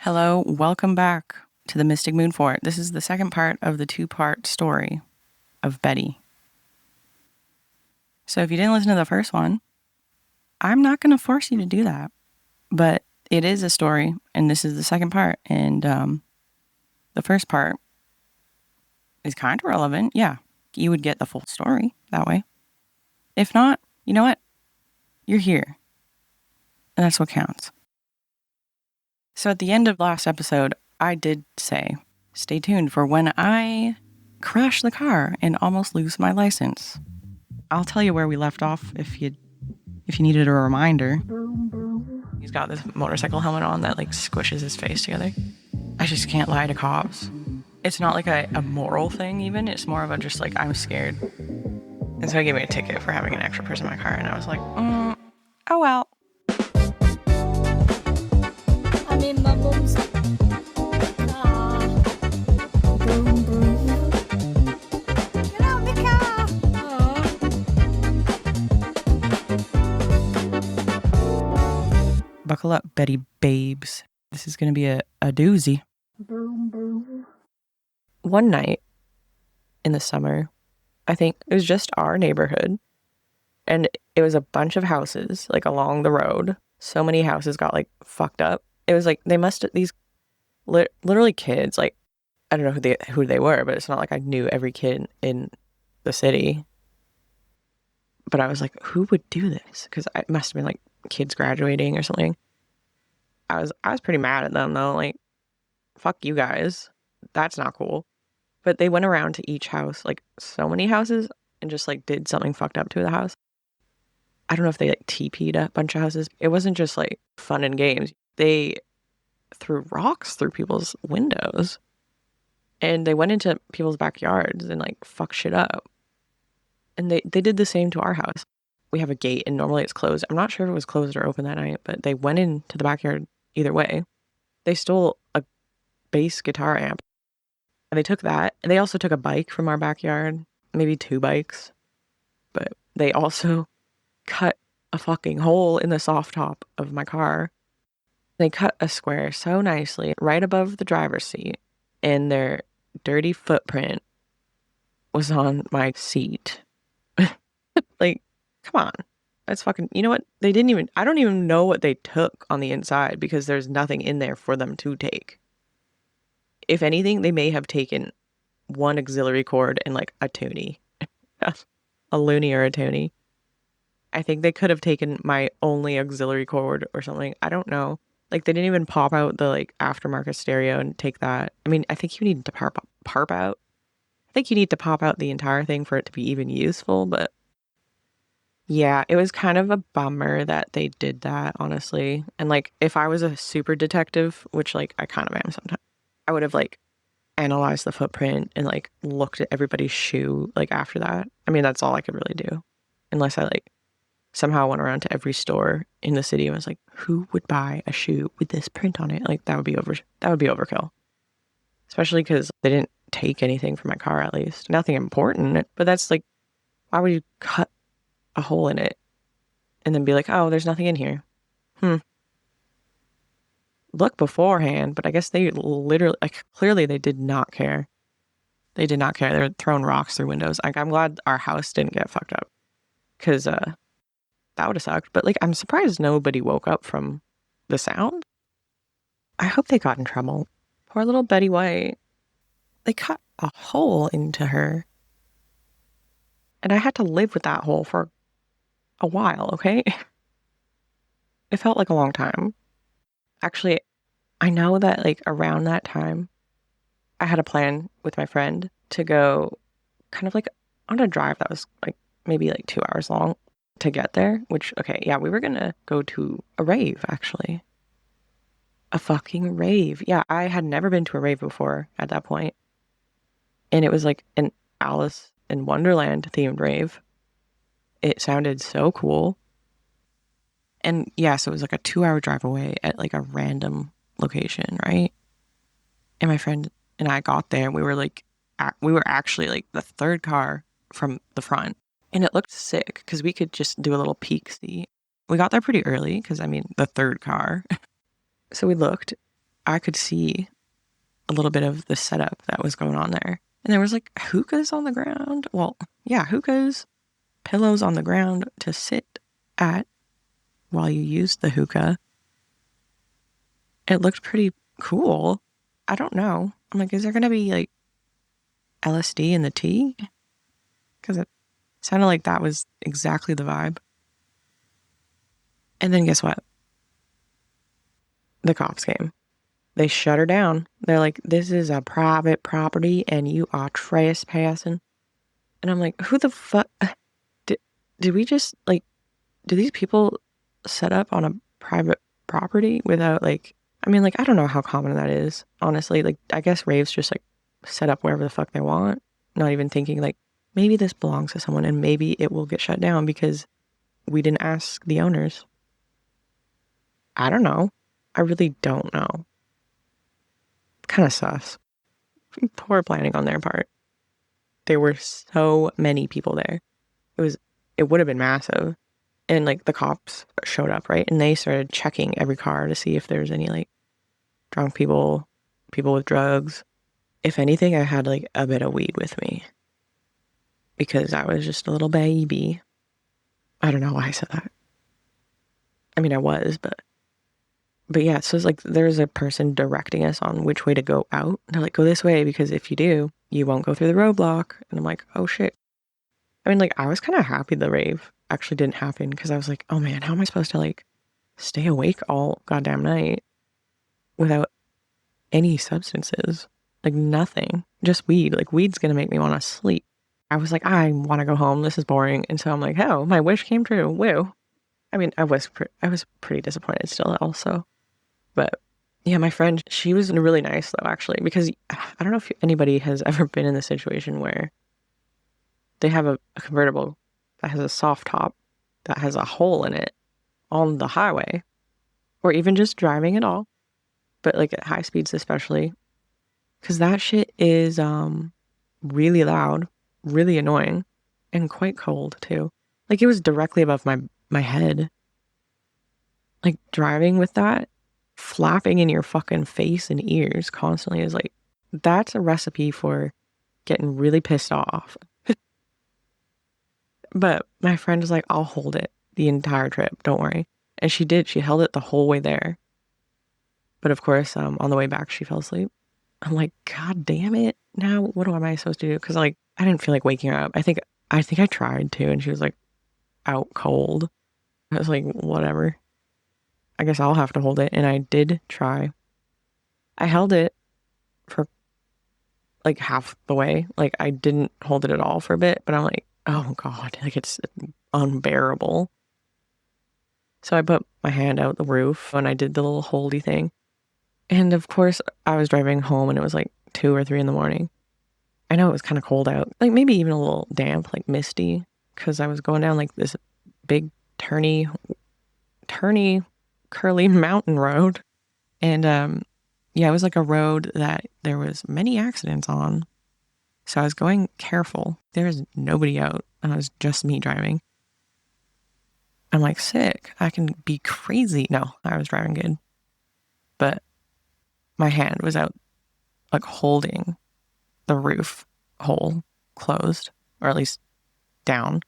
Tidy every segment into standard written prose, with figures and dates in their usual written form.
Hello, welcome back to the Mystic Moon Fort. This is the second part of the two-part story of Betty. So if you didn't listen to the first one, I'm not going to force you to do that. But it is a story, and this is the second part. And the first part is kind of relevant. Yeah, you would get the full story that way. If not, you know what? You're here. And that's what counts. So at the end of last episode, I did say, stay tuned for when I crash the car and almost lose my license. I'll tell you where we left off if you needed a reminder. He's got this motorcycle helmet on that like squishes his face together. I just can't lie to cops. It's not like a moral thing even. It's more of a just like, I'm scared. And so he gave me a ticket for having an extra person in my car. And I was like, oh well. I'm in my mom's car. Boom, boom. Get out of the car. Aww. Buckle up, Betty babes. This is going to be a doozy. Boom, boom. One night in the summer, I think it was just our neighborhood. And it was a bunch of houses, like along the road. So many houses got like fucked up. It was like, they must have, these literally kids, like, I don't know who they were, but it's not like I knew every kid in the city. But I was like, who would do this? Because it must have been like kids graduating or something. I was pretty mad at them though, like, fuck you guys. That's not cool. But they went around to each house, like so many houses, and just like did something fucked up to the house. I don't know if they like TP'd a bunch of houses. It wasn't just like fun and games. They threw rocks through people's windows. And they went into people's backyards and like fucked shit up. And they did the same to our house. We have a gate and normally it's closed. I'm not sure if it was closed or open that night, but they went into the backyard either way. They stole a bass guitar amp. And they took that. And they also took a bike from our backyard. Maybe 2 bikes. But they also cut a fucking hole in the soft top of my car. They cut a square so nicely right above the driver's seat. And their dirty footprint was on my seat. Like, come on. That's fucking, you know what? I don't even know what they took on the inside because there's nothing in there for them to take. If anything, they may have taken one auxiliary cord and like a toonie. A loony or a toonie. I think they could have taken my only auxiliary cord or something. I don't know. Like, they didn't even pop out the like aftermarket stereo and take that. I mean, I think you need to pop out. I think you need to pop out the entire thing for it to be even useful, but yeah, it was kind of a bummer that they did that, honestly. And like, if I was a super detective, which like I kind of am sometimes, I would have like analyzed the footprint and like looked at everybody's shoe like after that. I mean, that's all I could really do. Unless I like somehow went around to every store in the city and was like, who would buy a shoe with this print on it? Like, that would be overkill. Especially because they didn't take anything from my car, at least. Nothing important. But that's like, why would you cut a hole in it and then be like, oh, there's nothing in here? Look beforehand, but I guess they literally, like, clearly they did not care. They did not care. They were throwing rocks through windows. Like, I'm glad our house didn't get fucked up. Because, that would have sucked. But like, I'm surprised nobody woke up from the sound. I hope they got in trouble. Poor little Betty White. They cut a hole into her. And I had to live with that hole for a while, okay? It felt like a long time. Actually, I know that like around that time, I had a plan with my friend to go kind of like on a drive that was like maybe like 2 hours long to get there, which, okay, yeah, we were gonna go to a rave, actually. A fucking rave. Yeah, I had never been to a rave before at that point. And it was like an Alice in Wonderland themed rave. It sounded so cool. And yeah, so it was like a 2-hour drive away at like a random location, right? And my friend and I got there and we were actually like the third car from the front. And it looked sick because we could just do a little peek see. We got there pretty early because, I mean, the third car. So we looked I could see a little bit of the setup that was going on there. And there was like hookahs on the ground. Well, yeah, hookahs, pillows on the ground to sit at while you used the hookah. It looked pretty cool. I don't know. I'm like, is there going to be like LSD in the tea? Because it sounded like that was exactly the vibe. And then guess what? The cops came. They shut her down. They're like, this is a private property and you are trespassing. And I'm like, who the fuck? Did we just like, do these people set up on a private property without like, I mean, like, I don't know how common that is, honestly. Like, I guess raves just like set up wherever the fuck they want, not even thinking like, maybe this belongs to someone and maybe it will get shut down because we didn't ask the owners. I don't know. I really don't know. Kind of sus. Poor planning on their part. There were so many people there. It would have been massive. And like the cops showed up, right? And they started checking every car to see if there's any like drunk people, people with drugs. If anything, I had like a bit of weed with me because I was just a little baby. I don't know why I said that. I mean, I was, but yeah, so it's like there's a person directing us on which way to go out. They're like, go this way because if you do, you won't go through the roadblock. And I'm like, oh shit. I mean, like, I was kind of happy the rave actually didn't happen because I was like, oh man, how am I supposed to like stay awake all goddamn night without any substances? Like nothing, just weed. Like weed's gonna make me want to sleep. I was like, I want to go home. This is boring. And so I'm like, oh, my wish came true. Woo. I mean, I was pretty disappointed still also. But yeah, my friend, she was really nice though, actually, because I don't know if anybody has ever been in the situation where they have a convertible that has a soft top that has a hole in it on the highway, or even just driving at all, but like at high speeds especially, because that shit is really loud, really annoying, and quite cold too. Like it was directly above my head. Like driving with that flapping in your fucking face and ears constantly is like, that's a recipe for getting really pissed off. But my friend was like, I'll hold it the entire trip. Don't worry. And she did. She held it the whole way there. But of course, on the way back, she fell asleep. I'm like, God damn it. Now, what am I supposed to do? Because like, I didn't feel like waking her up. I think I tried to, and she was like out cold. I was like, whatever. I guess I'll have to hold it. And I did try. I held it for like half the way. Like I didn't hold it at all for a bit, but I'm like, oh God, like it's unbearable. So I put my hand out the roof and I did the little holdy thing. And of course I was driving home and it was like 2 or 3 in the morning. I know it was kind of cold out, like maybe even a little damp, like misty, because I was going down like this big turny, curly mountain road. And yeah, it was like a road that there was many accidents on. So I was going careful. There was nobody out. And it was just me driving. I'm like, sick. I can be crazy. No, I was driving good. But my hand was out, like holding the roof hole closed, or at least down.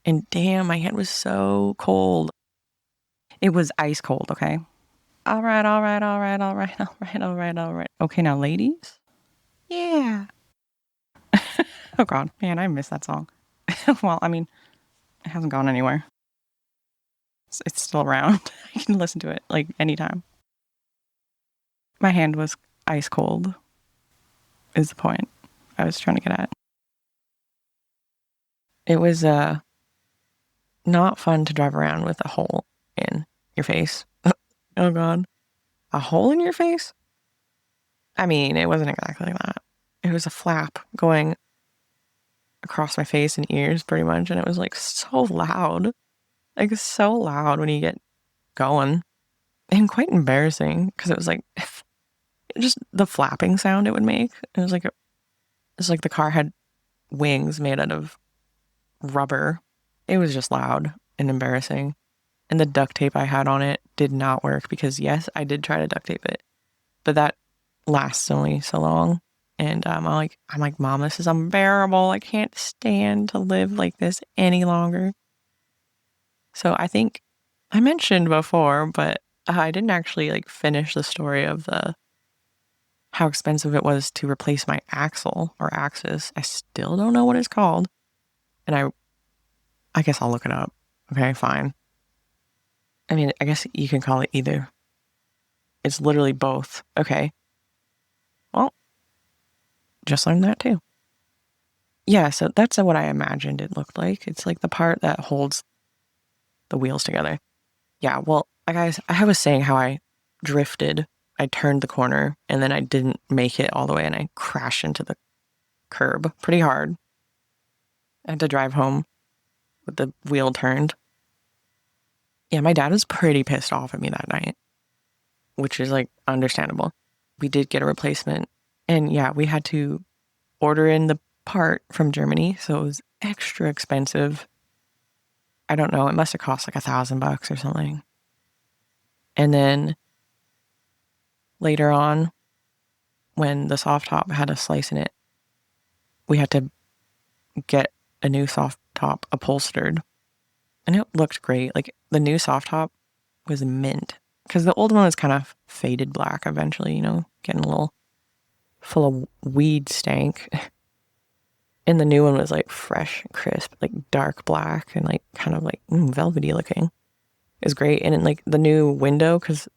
And damn, my hand was so cold. It was ice cold, okay? All right. Okay, now, ladies. Yeah. Oh, God. Man, I miss that song. Well, I mean, it hasn't gone anywhere. It's still around. I can listen to it, like, anytime. My hand was ice cold, is the point I was trying to get at. It was not fun to drive around with a hole in your face. Oh, God. A hole in your face? I mean, it wasn't exactly like that. It was a flap going across my face and ears pretty much, and it was like so loud. Like so loud when you get going. And quite embarrassing because it was like just the flapping sound it would make. It was like the car had wings made out of rubber. It was just loud and embarrassing. And the duct tape I had on it did not work because yes, I did try to duct tape it. But that lasts only so long. And I'm like, Mom, this is unbearable. I can't stand to live like this any longer. So I think I mentioned before, but I didn't actually like finish the story of how expensive it was to replace my axle or axis. I still don't know what it's called. And I guess I'll look it up. Okay, fine. I mean, I guess you can call it either. It's literally both. Okay. Well, just learned that too. Yeah, so that's what I imagined it looked like. It's like the part that holds the wheels together. Yeah, well, guys, I was saying how I drifted. I turned the corner and then I didn't make it all the way and I crashed into the curb pretty hard. I had to drive home with the wheel turned. Yeah, my dad was pretty pissed off at me that night, which is like understandable. We did get a replacement and yeah, we had to order in the part from Germany, so it was extra expensive. I don't know, it must have cost like $1,000 or something. And then later on, when the soft top had a slice in it, we had to get a new soft top upholstered. And it looked great. Like the new soft top was mint because the old one was kind of faded black eventually, you know, getting a little full of weed stank. And the new one was like fresh, crisp, like dark black and like kind of like velvety looking. It was great. And then like the new window, because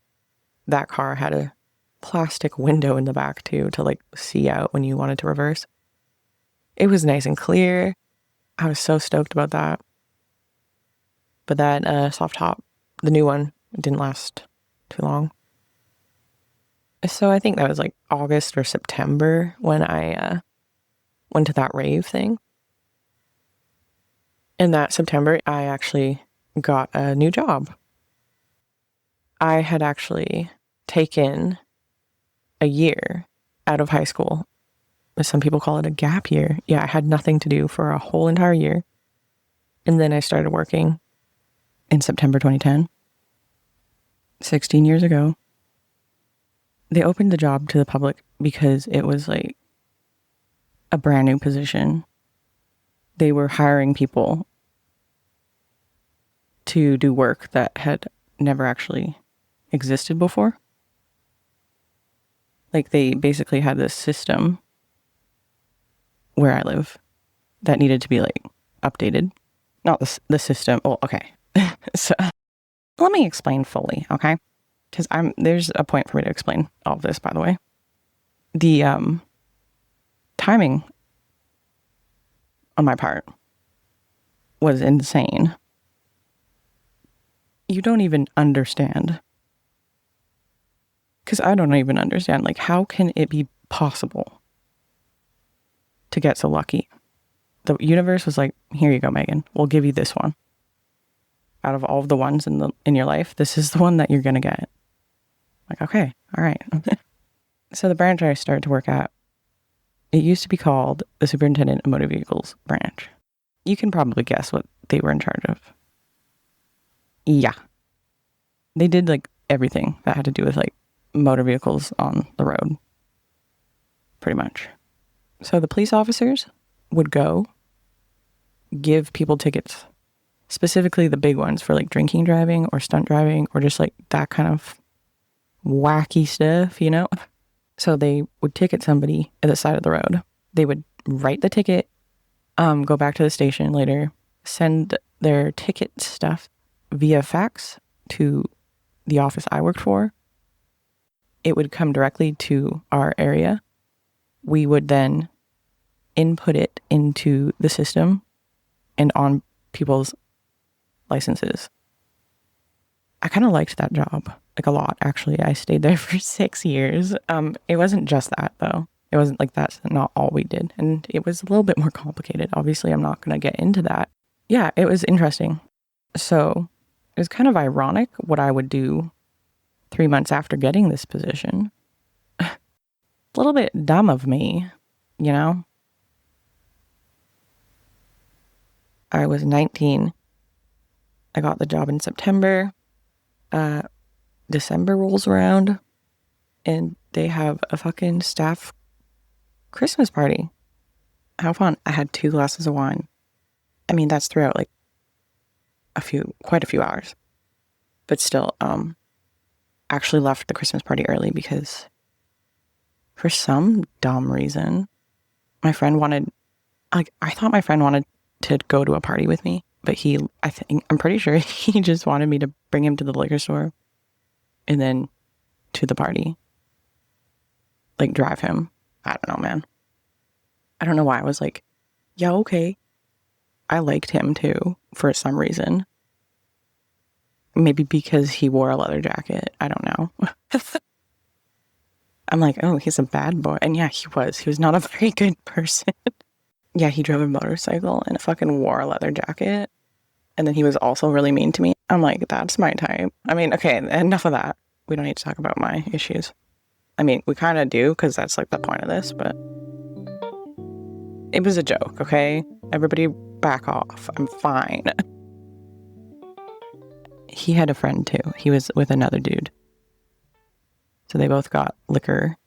that car had a plastic window in the back too to like see out when you wanted to reverse. It was nice and clear. I was so stoked about that. But that soft top, the new one, didn't last too long. So I think that was like August or September when I went to that rave thing. In that September, I actually got a new job. I had actually taken a year out of high school. Some people call it a gap year. Yeah, I had nothing to do for a whole entire year. And then I started working in September 2010, 16 years ago. They opened the job to the public because it was like a brand new position. They were hiring people to do work that had never actually existed before. Like they basically had this system where I live that needed to be like updated. Not the system. Oh, okay. So let me explain fully, okay? Because there's a point for me to explain all of this, by the way. The timing on my part was insane. You don't even understand. Because I don't even understand. Like, how can it be possible to get so lucky? The universe was like, here you go, Megan. We'll give you this one. Out of all of the ones in your life, this is the one that you're going to get. Like, okay, all right. So the branch I started to work at, it used to be called the Superintendent of Motor Vehicles branch. You can probably guess what they were in charge of. Yeah. They did like everything that had to do with like motor vehicles on the road. Pretty much. So the police officers would go give people tickets, specifically the big ones for like drinking driving or stunt driving or just like that kind of wacky stuff, you know? So they would ticket somebody at the side of the road. They would write the ticket, go back to the station later, send their ticket stuff via fax to the office I worked for. It would come directly to our area. We would then input it into the system and on people's licenses. I kind of liked that job, like a lot, actually. I stayed there for 6 years. It wasn't just that, though. It wasn't like that's not all we did. And it was a little bit more complicated. Obviously, I'm not going to get into that. Yeah, it was interesting. So it was kind of ironic what I would do 3 months after getting this position. A little bit dumb of me, you know? I was 19. I got the job in September. December rolls around. and they have a fucking staff Christmas party. How fun. I had 2 glasses of wine. I mean, that's throughout like quite a few hours. But still, actually left the Christmas party early because for some dumb reason, my friend wanted, like, I thought my friend wanted to go to a party with me, but I'm pretty sure he just wanted me to bring him to the liquor store and then to the party. Like, drive him. I don't know, man. I don't know why I was like, yeah, okay. I liked him too, for some reason. Maybe because he wore a leather jacket. I don't know. I'm like, oh, he's a bad boy. And yeah, he was. He was not a very good person. Yeah, he drove a motorcycle and fucking wore a leather jacket. And then he was also really mean to me. I'm like, that's my type. I mean, okay, enough of that. We don't need to talk about my issues. I mean, we kind of do, because that's like the point of this, but it was a joke, okay? Everybody back off. I'm fine. He had a friend too. He was with another dude. So they both got liquor.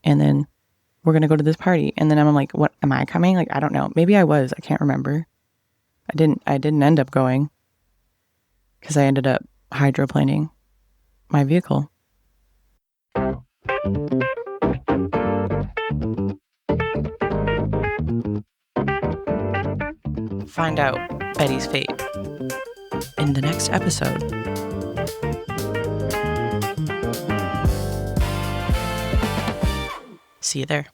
And then we're going to go to this party. And then I'm like, what, am I coming? Like, I don't know. Maybe I was. I can't remember. I didn't end up going because I ended up hydroplaning my vehicle. Find out Betty's fate in the next episode. See you there.